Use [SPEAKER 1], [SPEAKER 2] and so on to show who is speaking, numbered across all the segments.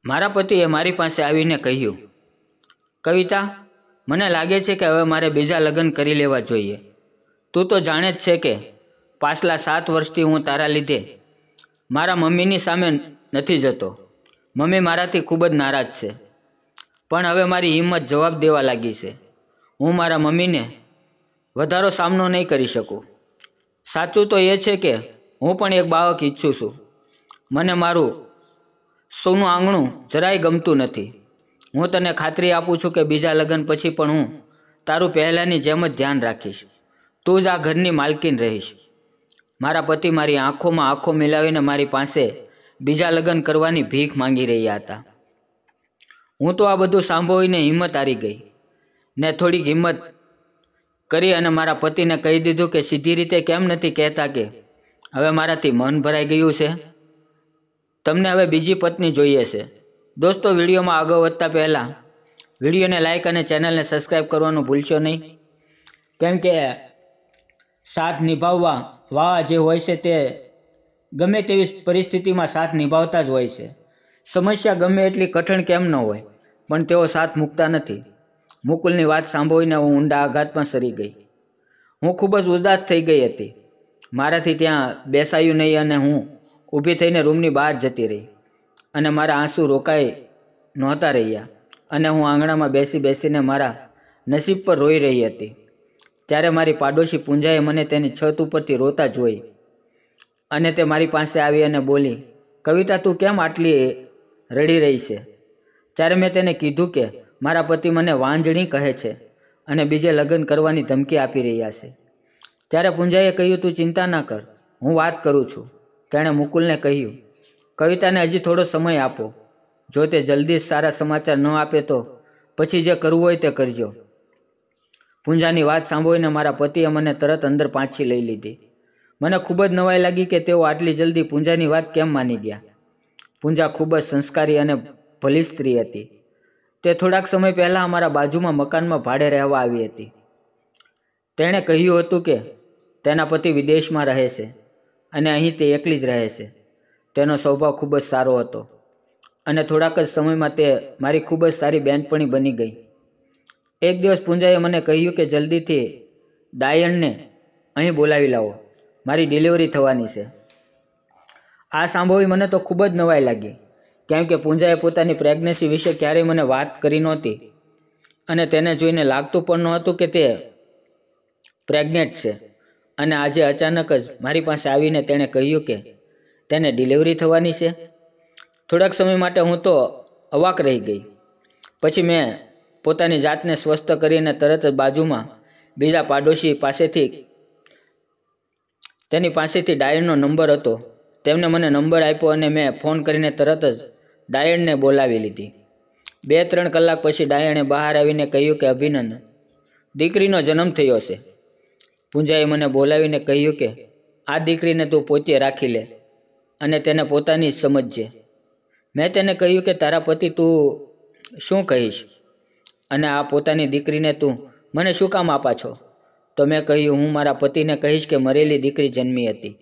[SPEAKER 1] મારા પતિએ મારી પાસે આવીને કહ્યું, કવિતા, મને લાગે છે કે હવે મારે બીજા લગ્ન કરી લેવા જોઈએ. તું તો જાણે જ છે કે પાછલા 7 વર્ષથી હું તારા લીધે મારા મમ્મીની સામે નથી જતો. મમ્મી મારાથી ખૂબ જ નારાજ છે, પણ હવે મારી હિંમત જવાબ દેવા લાગી છે. હું મારા મમ્મીને વધારો સામનો નહીં કરી શકું. સાચું તો એ છે કે હું પણ એક બાળક ઈચ્છું છું. મને મારું સોનું આંગણું જરાય ગમતું નથી. હું તને ખાતરી આપું છું કે બીજા લગ્ન પછી પણ હું તારું પહેલાંની જેમ જ ધ્યાન રાખીશ. તું જ આ ઘરની માલકીન રહીશ. મારા પતિ મારી આંખોમાં આંખો મિલાવીને મારી પાસે બીજા લગ્ન કરવાની ભીખ માંગી રહ્યા હતા. હું તો આ બધું સાંભળીને હિંમત હારી ગઈ ને થોડીક હિંમત કરી અને મારા પતિને કહી દીધું કે સીધી રીતે કેમ નથી કહેતા કે હવે મારાથી મન ભરાઈ ગયું છે. તમને હવે બીજી પત્ની જોઈએ છે. દોસ્તો, વિડીયોમાં આગળ વધતા પહેલાં વિડીયોને લાઇક અને ચેનલને સબસ્ક્રાઈબ કરવાનું ભૂલશો નહીં, કેમ કે સાથ નિભાવવા વાળા જે હોય છે તે ગમે તેવી પરિસ્થિતિમાં સાથ નિભાવતા જ હોય છે. સમસ્યા ગમે એટલી કઠણ કેમ ન હોય, પણ તેઓ સાથ મૂકતા નથી. મુકુલની વાત સાંભળીને હું ઊંડા આઘાતમાં સરી ગઈ. હું ખૂબ જ ઉદાસ થઈ ગઈ હતી. મારાથી ત્યાં બેસાયું નહીં અને હું ઊભી થઈને રૂમની બહાર જતી રહી અને મારા આંસુ રોકાઈ નહોતા રહ્યા અને હું આંગણામાં બેસીને મારા નસીબ પર રોઈ રહી હતી. ત્યારે મારી પાડોશી પૂંજાએ મને તેની છત ઉપરથી રોતા જોઈ અને તે મારી પાસે આવી અને બોલી, કવિતા, તું કેમ આટલી રડી રહી છે? ત્યારે મેં તેને કીધું કે મારા પતિ મને વાંજણી કહે છે અને બીજે લગ્ન કરવાની ધમકી આપી રહ્યા છે. ત્યારે પૂંજાએ કહ્યું, તું ચિંતા ના કર, હું વાત કરું છું. તેણે મુકુલને કહ્યું, કવિતાને હજી થોડો સમય આપો. જો તે જલ્દી જ સારા સમાચાર ન આપે તો પછી જે કરવું હોય તે કરજો. પૂંજાની વાત સાંભળીને મારા પતિએ મને તરત અંદર પાછી લઈ લીધી. મને ખૂબ જ નવાઈ લાગી કે તેઓ આટલી જલ્દી પૂંજાની વાત કેમ માની ગયા. પૂંજા ખૂબ જ સંસ્કારી અને ભલી સ્ત્રી હતી. તે થોડાક સમય પહેલાં અમારા બાજુમાં મકાનમાં ભાડે રહેવા આવી હતી. તેણે કહ્યું હતું કે તેના પતિ વિદેશમાં રહે છે અને અહીં તે એકલી જ રહે છે. તેનો સ્વભાવ ખૂબ જ સારો હતો અને થોડાક જ સમયમાં તે મારી ખૂબ જ સારી બહેનપણી બની ગઈ. એક દિવસ પૂંજાએ મને કહ્યું કે જલ્દીથી દાયણને અહીં બોલાવી લાવો, મારી ડિલિવરી થવાની છે. આ સાંભળી મને તો ખૂબ જ નવાઈ લાગી, કેમ કે પૂંજાએ પોતાની પ્રેગ્નન્સી વિશે ક્યારેય મને વાત કરી નહોતી અને તેને જોઈને લાગતું પણ નહોતું કે તે પ્રેગ્નેન્ટ છે. અને આજે અચાનક જ મારી પાસે આવીને તેણે કહ્યું કે તેને ડિલિવરી થવાની છે. થોડાક સમય માટે હું તો અવાક રહી ગઈ. પછી મેં પોતાની જાતને સ્વસ્થ કરીને તરત જ બાજુમાં બીજા પાડોશી પાસેથી તેની પાસેથી ડાયણનો નંબર હતો. તેમને મને નંબર આપ્યો અને મેં ફોન કરીને તરત જ ડાયણને બોલાવી લીધી. 2-3 કલાક પછી ડાયણે બહાર આવીને કહ્યું કે અભિનંદન, દીકરીનો જન્મ થયો છે. પૂંજાએ મને બોલાવીને કહ્યું કે આ દીકરીને તું પોતે રાખી લે અને તેને પોતાની જ સમજજે. મેં તેને કહ્યું કે તારા પતિ તું શું કહીશ અને આ પોતાની દીકરીને તું મને શું કામ આપા છો? તો મેં કહ્યું, હું મારા પતિને કહીશ કે મરેલી દીકરી જન્મી હતી.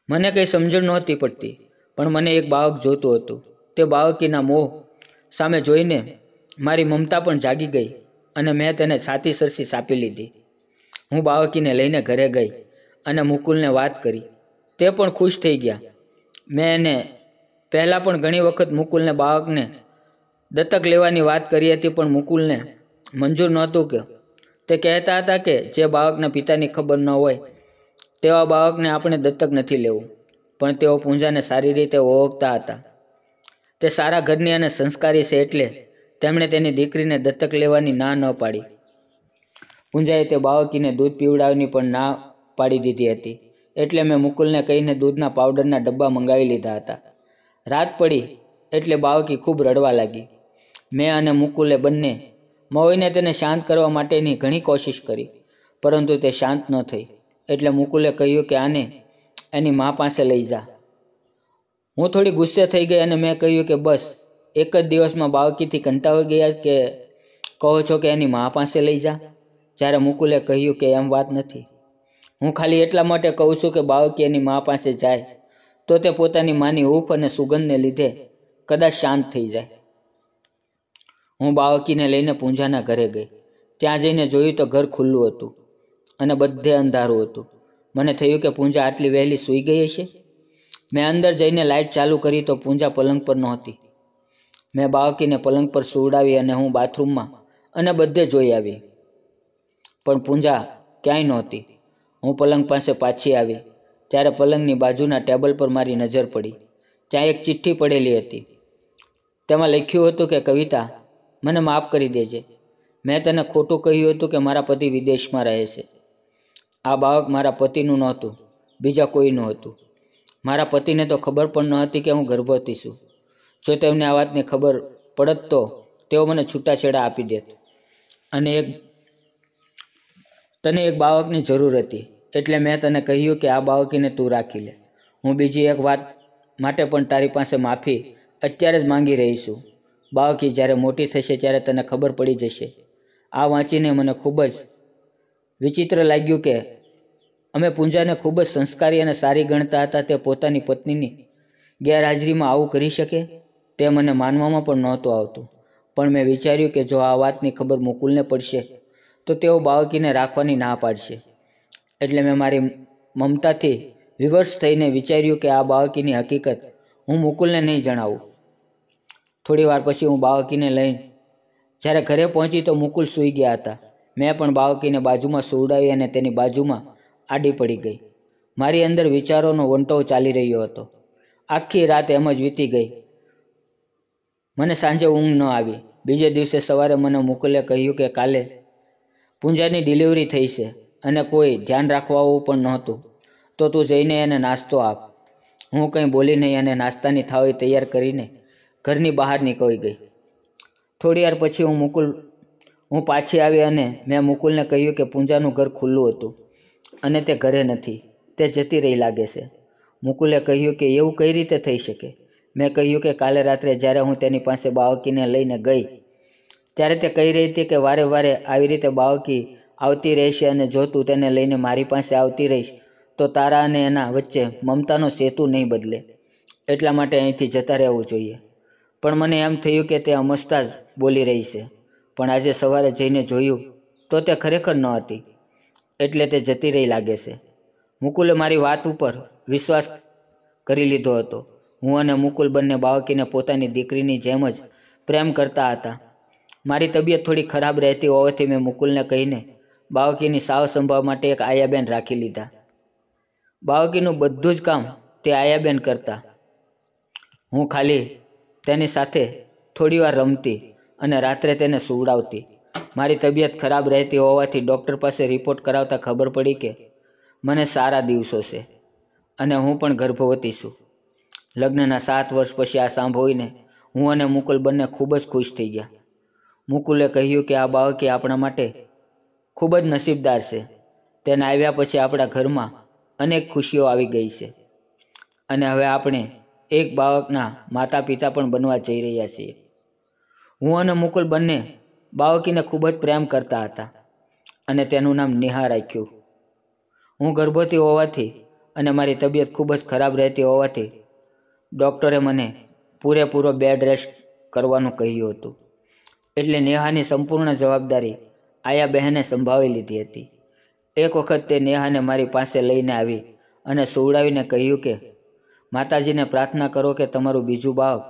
[SPEAKER 1] મને કંઈ સમજણ નહોતી પડતી, પણ મને એક બાળક જોતું હતું. તે બાળકીના મોહ સામે જોઈને મારી મમતા પણ જાગી ગઈ અને મેં તેને છાતી સરસી ચાપી લીધી. હું બાળકીને લઈને ઘરે ગઈ અને મુકુલને વાત કરી. તે પણ ખુશ થઈ ગયા. મેં એને પહેલાં પણ ઘણી વખત મુકુલને બાળકને દત્તક લેવાની વાત કરી હતી, પણ મુકુલને મંજૂર નહોતું. કે તે કહેતા હતા કે જે બાળકના પિતાની ખબર ન હોય તેવા બાળકને આપણે દત્તક નથી લેવું. પણ તેઓ પૂંજાને સારી રીતે ઓળખતા હતા. તે સારા ઘરની અને સંસ્કારી છે, એટલે તેમણે તેની દીકરીને દત્તક લેવાની ના ન પાડી. પૂંજાએ તે બાળકીને દૂધ પીવડાવવાની પણ ના પાડી દીધી હતી. એટલે મેં મુકુલને કહીને દૂધના પાવડરના ડબ્બા મંગાવી લીધા હતા. રાત પડી એટલે બાળકી ખૂબ રડવા લાગી. મેં અને મુકુલે બંને મળીને તેને શાંત કરવા માટેની ઘણી કોશિશ કરી, પરંતુ તે શાંત ન થઈ. એટલે મુકુલે કહ્યું કે આને એની મા પાસે લઈ જા. હું થોડી ગુસ્સે થઈ ગઈ અને મેં કહ્યું કે બસ એક જ દિવસમાં બાળકીથી કંટાળી ગયા કે કહો છો કે એની મા પાસે લઈ જા. જ્યારે મુકુલે કહ્યું કે એમ વાત નથી, હું ખાલી એટલા માટે કહું છું કે બાળકી એની મા પાસે જાય તો તે પોતાની માની હૂંફ અને સુગંધને લીધે કદાચ શાંત થઈ જાય. હું બાવકીને લઈને પૂંજાના ઘરે ગઈ. ત્યાં જઈને જોયું તો ઘર ખુલ્લું હતું અને બધે અંધારું હતું. મને થયું કે પૂંજા આટલી વહેલી સૂઈ ગઈ હશે. મેં અંદર જઈને લાઇટ ચાલુ કરી તો પૂંજા પલંગ પર નહોતી. મેં બાવકીને પલંગ પર સુવડાવી અને હું બાથરૂમમાં અને બધે જોઈ આવી, પણ પૂંજા ક્યાંય નહોતી. હું પલંગ પાસે પાછી આવી ત્યારે પલંગની બાજુના ટેબલ પર મારી નજર પડી. ત્યાં એક ચિઠ્ઠી પડેલી હતી. તેમાં લખ્યું હતું કે કવિતા, મને માફ કરી દેજે. મેં તને ખોટું કહ્યું હતું કે મારા પતિ વિદેશમાં રહે છે. આ બાળક મારા પતિનું નહોતું, બીજા કોઈનું હતું. મારા પતિને તો ખબર પણ ન હતી કે હું ગર્ભવતી છું. જો તેમને આ વાતની ખબર પડત તો તેઓ મને છૂટાછેડા આપી દેત. અને તને એક બાળકની જરૂર હતી, એટલે મેં તને કહ્યું કે આ બાળકીને તું રાખી લે. હું બીજી એક વાત માટે પણ તારી પાસે માફી અત્યારે જ માંગી રહી છું. બાળકી જ્યારે મોટી થશે ત્યારે તને ખબર પડી જશે. આ વાંચીને મને ખૂબ જ વિચિત્ર લાગ્યું કે અમે પૂંજાને ખૂબ જ સંસ્કારી અને સારી ગણતા હતા. તે પોતાની પત્નીની ગેરહાજરીમાં આવું કરી શકે તે મને માનવામાં પણ નહોતું આવતું. પણ મેં વિચાર્યું કે જો આ વાતની ખબર મુકુલને પડશે તો તેઓ બાળકીને રાખવાની ના પાડશે. એટલે મેં મારી મમતાથી વિવશ થઈને વિચાર્યું કે આ બાળકીની હકીકત હું મુકુલને નહીં જણાવું. થોડી વાર પછી હું બાળકીને લઈને જ્યારે ઘરે પહોંચી તો મુકુલ સૂઈ ગયા હતા. મેં પણ બાળકીને બાજુમાં સુવડાવી અને તેની બાજુમાં આડી પડી ગઈ. મારી અંદર વિચારોનો વંટો ચાલી રહ્યો હતો. આખી રાત એમ જ વીતી ગઈ. મને સાંજે ઊંઘ ન આવી. બીજે દિવસે સવારે મને મુકુલે કહ્યું કે કાલે પૂંજાની ડિલિવરી થઈ છે અને કોઈ ધ્યાન રાખવાવાળું પણ નહોતું, તો તું જઈને એને નાસ્તો આપ. હું કંઈ બોલી નહીં અને નાસ્તાની થાળી તૈયાર કરીને ઘરની બહાર નીકળી ગઈ. થોડી વાર પછી હું પાછી આવી અને મેં મુકુલને કહ્યું કે પૂંજાનું ઘર ખુલ્લું હતું અને તે ઘરે નથી, તે જતી રહી લાગે છે. મુકુલે કહ્યું કે એવું કઈ રીતે થઈ શકે. મેં કહ્યું કે કાલે રાત્રે જ્યારે હું તેની પાસે બાળકીને લઈને ગઈ ત્યારે તે કહી રહી હતી કે વારે વારે આવી રીતે બાળકી આવતી રહેશે અને જો તું તેને લઈને મારી પાસે આવતી રહીશ તો તારા અને એના વચ્ચે મમતાનો સેતુ નહીં બદલે. એટલા માટે અહીંથી જતા રહેવું જોઈએ. પણ મને એમ થયું કે તે અમસ્તા જ બોલી રહી છે. પણ આજે સવારે જઈને જોયું તો તે ખરેખર ન હતી, એટલે તે જતી રહી લાગે છે. મુકુલે મારી વાત ઉપર વિશ્વાસ કરી લીધો હતો. હું અને મુકુલ બંને બાળકીને પોતાની દીકરીની જેમ જ પ્રેમ કરતા હતા. મારી તબિયત થોડી ખરાબ રહેતી હોવાથી મેં મુકુલને કહીને બાળકીની સાવ સંભાળ માટે એક આયાબેન રાખી લીધા. બાળકીનું બધું જ કામ તે આયાબેન કરતા. હું ખાલી તેની સાથે થોડી વાર રમતી અને રાત્રે તેને સુવડાવતી. મારી તબિયત ખરાબ રહેતી હોવાથી ડૉક્ટર પાસે રિપોર્ટ કરાવતા ખબર પડી કે મને સારા દિવસો છે અને હું પણ ગર્ભવતી છું. લગ્નના 7 વર્ષ પછી આ સાંભળીને હું અને મુકુલ બંને ખૂબ જ ખુશ થઈ ગયા. મુકુલે કહ્યું કે આ બાળકી આપણા માટે ખૂબ જ નસીબદાર છે. તેને આવ્યા પછી આપણા ઘરમાં અનેક ખુશીઓ આવી ગઈ છે અને હવે આપણે એક બાળકના માતા પિતા પણ બનવા જઈ રહ્યા છીએ. હું અને મુકુલ બંને બાળકીને ખૂબ જ પ્રેમ કરતા હતા અને તેનું નામ નેહા રાખ્યું. હું ગર્ભવતી હોવાથી અને મારી તબિયત ખૂબ જ ખરાબ રહેતી હોવાથી ડૉક્ટરે મને પૂરેપૂરો બેડ રેસ્ટ કરવાનું કહ્યું હતું. એટલે નેહાની સંપૂર્ણ જવાબદારી આયા બહેને સંભાળી લીધી હતી. એક વખત તે નેહાને મારી પાસે લઈને આવી અને સુવડાવીને કહ્યું કે માતાજીને પ્રાર્થના કરો કે તમારું બીજું બાળક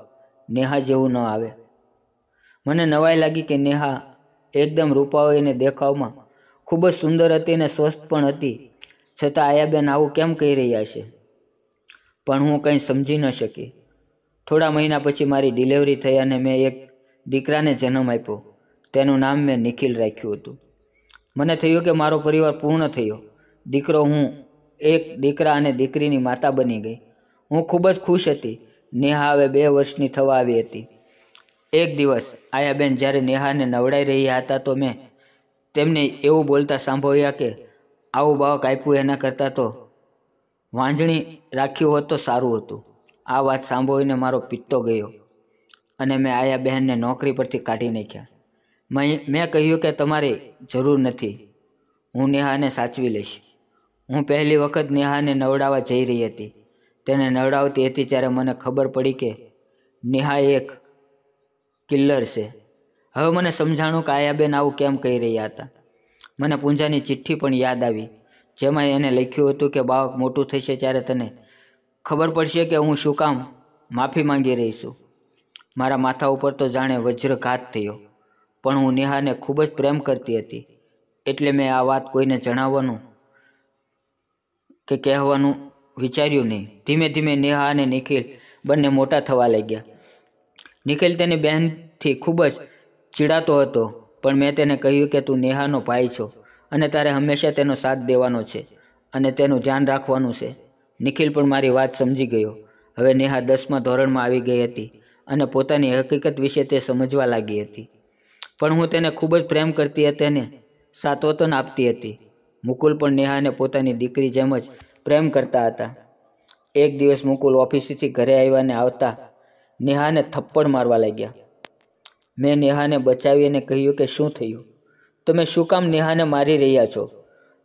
[SPEAKER 1] નેહા જેવું ન આવે. મને નવાઈ લાગી કે નેહા એકદમ રૂપાળી અને દેખાવમાં ખૂબ જ સુંદર હતી અને સ્વસ્થ પણ હતી, છતાં આયાબેન આવું કેમ કહી રહ્યા છે. પણ હું કંઈ સમજી ન શકી. થોડા મહિના પછી મારી ડિલિવરી થઈ અને મેં એક દીકરાને જન્મ આપ્યો. તેનું નામ મેં નિખિલ રાખ્યું હતું. મને થયું કે મારો પરિવાર પૂર્ણ થયો. હું એક દીકરા અને દીકરીની માતા બની ગઈ. હું ખૂબ જ ખુશ હતી. નેહા હવે 2 વર્ષની થવા આવી હતી. એક દિવસ આયાબેન જ્યારે નેહાને નવડાઈ રહ્યા હતા તો મેં તેમને એવું બોલતા સાંભળ્યા કે આવું બાળક આપ્યું એના કરતાં તો વાંજણી રાખ્યું હોત તો સારું હતું. આ વાત સાંભળીને મારો પિત્તો ગયો અને મેં આયાબહેનને નોકરી પરથી કાઢી નાખ્યા. મેં કહ્યું કે તમારી જરૂર નથી, હું નેહાને સાચવી લઈશ. હું પહેલી વખત નેહાને નવડાવવા જઈ રહી હતી. તેને નવડાવતી હતી ત્યારે મને ખબર પડી કે નેહા એક કિલ્લર છે. હવે મને સમજાણું કે આયાબેન આવું કેમ કહી રહ્યા હતા. મને પૂંજાની ચિઠ્ઠી પણ યાદ આવી, જેમાં એને લખ્યું હતું કે બાળક મોટું થશે ત્યારે તને ખબર પડશે કે હું શું કામ માફી માંગી રહી છું. મારા માથા ઉપર તો જાણે વજ્રઘાત થયો, પણ હું નેહાને ખૂબ જ પ્રેમ કરતી હતી, એટલે મેં આ વાત કોઈને જણાવવાનું કે કહેવાનું વિચાર્યું નહીં. ધીમે ધીમે નેહા અને નિખિલ બંને મોટા થવા લાગ્યા. નિખિલ તેની બહેનથી ખૂબ જ ચીડાતો હતો, પણ મેં તેને કહ્યું કે તું નેહાનો ભાઈ છો અને તારે હંમેશા તેનો સાથ દેવાનો છે અને તેનું ધ્યાન રાખવાનું છે. નિખિલ પણ મારી વાત સમજી ગયો. હવે નેહા 10મા ધોરણમાં આવી ગઈ હતી અને પોતાની હકીકત વિશે તે સમજવા લાગી હતી, પણ હું તેને ખૂબ જ પ્રેમ કરતી હતી અને સાત્વતન આપતી હતી. મુકુલ પણ નેહાને પોતાની દીકરી જેમ જ પ્રેમ કરતા હતા. એક દિવસ મુકુલ ઓફિસથી ઘરે આવ્યાને આવતા નેહાને થપ્પડ મારવા લાગ્યા. મેં નેહાને બચાવી અને કહ્યું કે શું થયું, તમે શું કામ નેહાને મારી રહ્યા છો?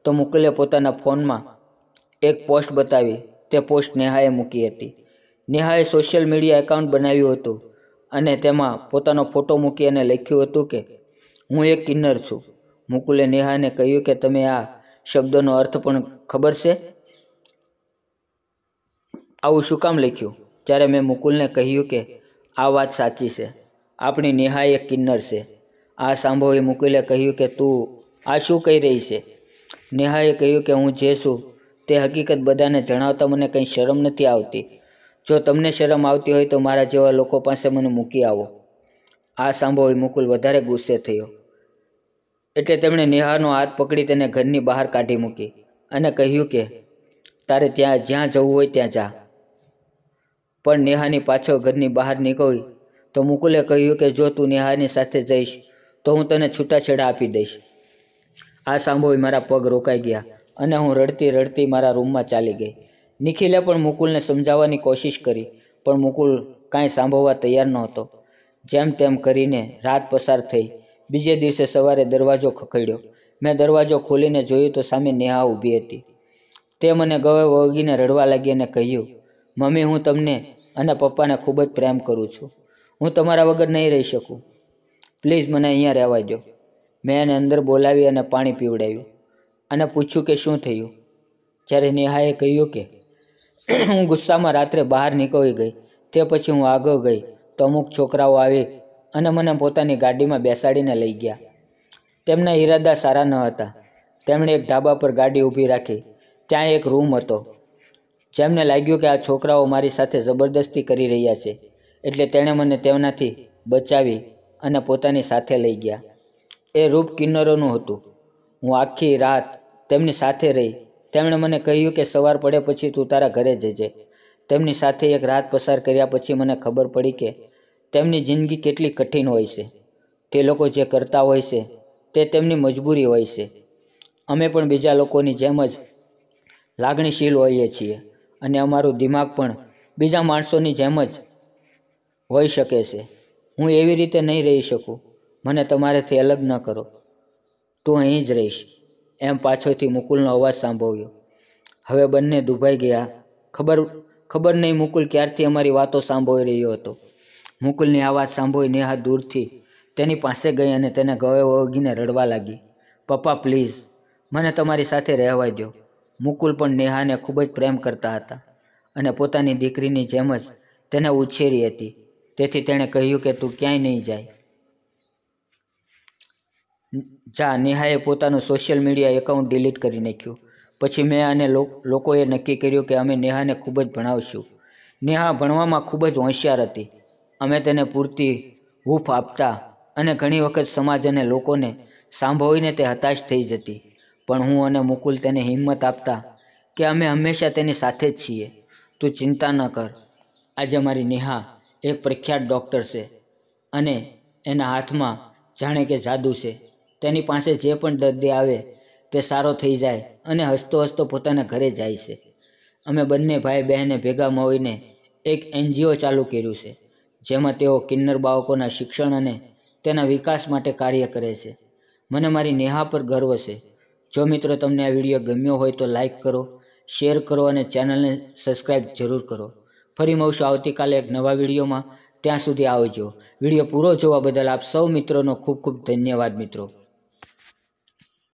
[SPEAKER 1] તો મુકુલે પોતાના ફોનમાં એક પોસ્ટ બતાવી. તે પોસ્ટ નેહાએ મૂકી હતી. નેહાએ સોશિયલ મીડિયા એકાઉન્ટ બનાવ્યું હતું અને તેમાં પોતાનો ફોટો મૂકી અને લખ્યું હતું કે હું એક કિન્નર છું. મુકુલે નેહાને કહ્યું કે તમે આ શબ્દનો અર્થ પણ ખબર છે? આવું શું કામ લખ્યું? ત્યારે મેં મુકુલને કહ્યું કે આ વાત સાચી છે, આપણી નેહા એક કિન્નર છે. આ સાંભળી મુકુલે કહ્યું કે તું આ શું કહી રહી છે? નેહાએ કહ્યું કે હું જે છું તે હકીકત બધાને જણાવતા મને કંઈ શરમ નથી આવતી. જો તમને શરમ આવતી હોય તો મારા જેવા લોકો પાસે મને મૂકી આવો. આ સાંભળી મુકુલ વધારે ગુસ્સે થયો, એટલે તેમણે નેહાનો હાથ પકડી તેને ઘરની બહાર કાઢી મૂકી અને કહ્યું કે તારે જ્યાં જવું હોય ત્યાં જા. પણ નેહાની પાછળ ઘરની બહાર નીકળી તો મુકુલે કહ્યું કે જો તું નેહાની સાથે જઈશ તો હું તને છૂટાછેડા આપી દઈશ. આ સાંભળી મારા પગ રોકાઈ ગયા અને હું રડતી રડતી મારા રૂમમાં ચાલી ગઈ. નિખિલે પણ મુકુલને સમજાવવાની કોશિશ કરી, પણ મુકુલ કાંઈ સાંભળવા તૈયાર નહોતો. જેમ તેમ કરીને રાત પસાર થઈ. બીજે દિવસે સવારે દરવાજો ખખડ્યો. મેં દરવાજો ખોલીને જોયું તો સામે નેહા ઊભી હતી. તે મને ગળે વળગીને રડવા લાગી અને કહ્યું, મમ્મી, હું તમને અને પપ્પાને ખૂબ જ પ્રેમ કરું છું. હું તમારા વગર નહીં રહી શકું. પ્લીઝ મને અહીંયા રહેવા દો. મેં એને અંદર બોલાવી અને પાણી પીવડાવ્યું અને પૂછ્યું કે શું થયું. જ્યારે નેહાએ કહ્યું કે હું ગુસ્સામાં રાત્રે બહાર નીકળી ગઈ, તે પછી હું આગળ ગઈ તો અમુક છોકરાઓ આવી અને મને પોતાની ગાડીમાં બેસાડીને લઈ ગયા. તેમના ઈરાદા સારા ન હતા. તેમણે એક ઢાબા પર ગાડી ઊભી રાખી. ત્યાં એક રૂમ હતો. જેમને લાગ્યું કે આ છોકરાઓ મારી સાથે જબરદસ્તી કરી રહ્યા છે, એટલે તેણે મને તેનાથી બચાવી અને પોતાની સાથે લઈ ગયા. એ રૂપ કિન્નરોનું હતું. હું આખી રાત તેમની સાથે રહી. તેમણે મને કહ્યું કે સવાર પડે પછી તું તારા ઘરે જજે. તેમની સાથે એક રાત પસાર કર્યા પછી મને ખબર પડી કે તેમની જિંદગી કેટલી કઠિન હોય છે. તે લોકો જે કરતા હોય છે તે તેમની મજબૂરી હોય છે. અમે પણ બીજા લોકોની જેમ જ લાગણીશીલ હોઈએ છીએ અને અમારું દિમાગ પણ બીજા માણસોની જેમ જ હોઈ શકે છે. હું એવી રીતે નહીં રહી શકું. મને તમારાથી અલગ ન કરો. તું અહીં જ રહીશ. એમ પાછળથી મુકુલનો અવાજ સાંભળ્યો. હવે બંને દુભાઈ ગયા. ખબર નહીં મુકુલ ક્યારથી અમારી વાતો સાંભળી રહ્યો હતો. મુકુલની આ વાત સાંભળી નેહા દૂરથી તેની પાસે ગઈ અને તેને ગળે વળગીને રડવા લાગી. પપ્પા, પ્લીઝ મને તમારી સાથે રહેવા દો. મુકુલ પણ નેહાને ખૂબ જ પ્રેમ કરતા હતા અને પોતાની દીકરીની જેમ જ તેને ઉછેરી હતી. તેથી તેણે કહ્યું કે તું ક્યાંય નહીં જાય. જા. નેહાએ પોતાનું સોશિયલ મીડિયા એકાઉન્ટ ડિલીટ કરી નાખ્યું. પછી મેં અને લોકોએ નક્કી કર્યું કે અમે નેહાને ખૂબ જ ભણાવશું. નેહા ભણવામાં ખૂબ જ હોશિયાર હતી. અમે તેને પૂરતી હૂંફ આપતા અને ઘણી વખત સમાજ અને લોકોને સાંભળીને તે હતાશ થઈ જતી, પણ હું અને મુકુલ તેને હિંમત આપતા કે અમે હંમેશા તેની સાથે જ છીએ. તું ચિંતા ન કર. આજે મારી નેહા એક પ્રખ્યાત ડૉક્ટર છે અને એના હાથમાં જાણે કે જાદુ છે. તેની પાસે જે પણ દર્દી આવે તે સારો થઈ જાય અને હસતો હસતો પોતાના ઘરે જાય છે. અમે બંને ભાઈ બહેને ભેગા મળીને એક NGO ચાલુ કર્યું છે, જેમાં તેઓ કિન્નર બાળકોના શિક્ષણ અને તેના વિકાસ માટે કાર્ય કરે છે. મને મારી નેહા પર ગર્વ છે. જો મિત્રો તમને આ વિડીયો ગમ્યો હોય તો લાઈક કરો, શેર કરો અને ચેનલને સબસ્ક્રાઈબ જરૂર કરો. ફરી મળશું આવતીકાલે એક નવા વિડીયોમાં. ત્યાં સુધી આવજો. વિડીયો પૂરો જોવા બદલ આપ સૌ મિત્રોનો ખૂબ ખૂબ ધન્યવાદ મિત્રો.